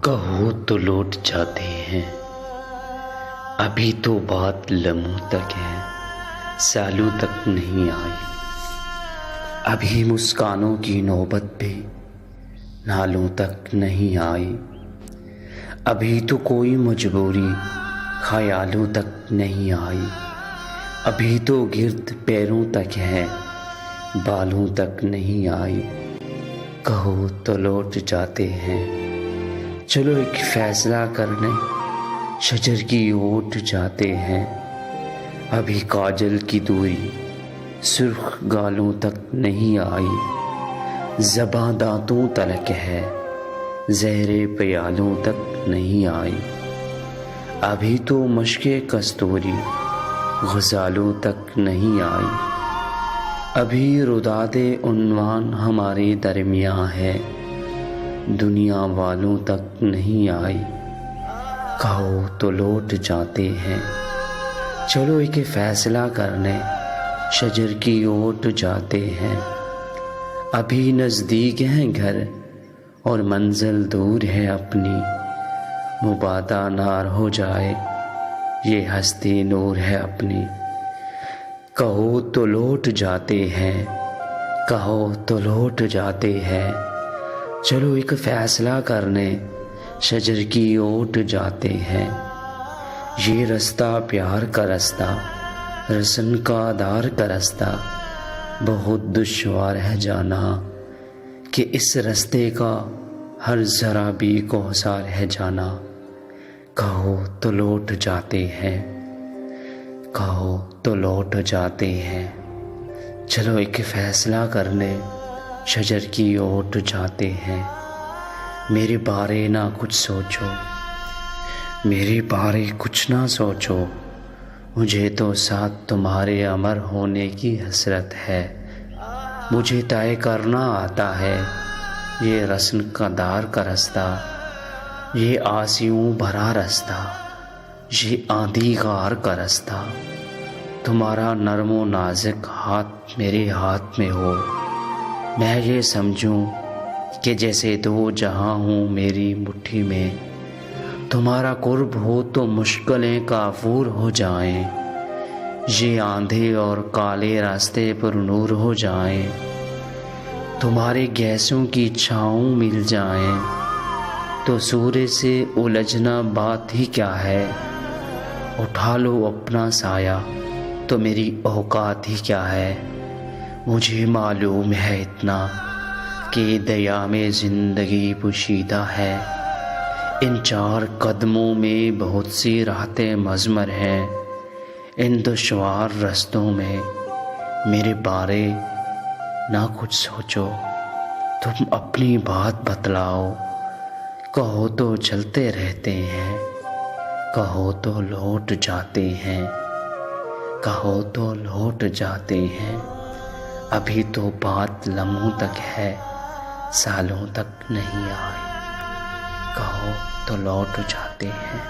कहो तो लौट जाते हैं। अभी तो बात लम्हों तक है, सालों तक नहीं आई। अभी मुस्कानों की नौबत भी नालों तक नहीं आई। अभी तो कोई मजबूरी ख्यालों तक नहीं आई। अभी तो गिर्द पैरों तक है, बालों तक नहीं आई। कहो तो लौट जाते हैं। चलो एक फैसला करने शजर की ओट जाते हैं। अभी काजल की दूरी सुर्ख गालों तक नहीं आई। ज़बां दांतों तलक है, ज़हरे प्यालों तक नहीं आई। अभी तो मशक़े कस्तूरी ग़ज़ालों तक नहीं आई। अभी रुदादे उन्वान हमारे दरमियाँ है, दुनिया वालों तक नहीं आई। कहो तो लौट जाते हैं। चलो एक फ़ैसला करने शजर की ओट जाते हैं। अभी नज़दीक हैं घर और मंजिल दूर है अपनी। मुबादा नार हो जाए ये हस्ती नूर है अपनी। कहो तो लौट जाते हैं, कहो तो लौट जाते हैं। चलो एक फ़ैसला करने शजर की ओट जाते हैं। ये रास्ता प्यार का रास्ता, रसन का दार का रास्ता, बहुत दुश्वार है जाना कि इस रास्ते का हर ज़रा भी कोहसार है जाना। कहो तो लौट जाते हैं, कहो तो लौट जाते हैं। चलो एक फ़ैसला करने शजर की ओट जाते हैं। मेरे बारे ना कुछ सोचो, मेरे बारे कुछ ना सोचो। मुझे तो साथ तुम्हारे अमर होने की हसरत है। मुझे तय करना आता है ये रस्म का दार का रास्ता, ये आसियों भरा रास्ता, ये आंधी गार का रास्ता। तुम्हारा नरमो नाजुक हाथ मेरे हाथ में हो, मैं ये समझूं कि जैसे दो जहां हूँ मेरी मुट्ठी में। तुम्हारा कुर्ब हो तो मुश्किलें काफूर हो जाएं, ये आंधे और काले रास्ते पर नूर हो जाएं। तुम्हारे गैसों की छाँव मिल जाएं तो सूरज से उलझना बात ही क्या है। उठा लो अपना साया तो मेरी औकात ही क्या है। मुझे मालूम है इतना कि दया में ज़िंदगी पोशीदा है। इन चार कदमों में बहुत सी राहतें मज़मर हैं। इन दुश्वार रास्तों में मेरे बारे ना कुछ सोचो, तुम अपनी बात बतलाओ। कहो तो चलते रहते हैं, कहो तो लौट जाते हैं, कहो तो लौट जाते हैं। अभी तो बात लम्हों तक है, सालों तक नहीं आई। कहो तो लौट जाते हैं।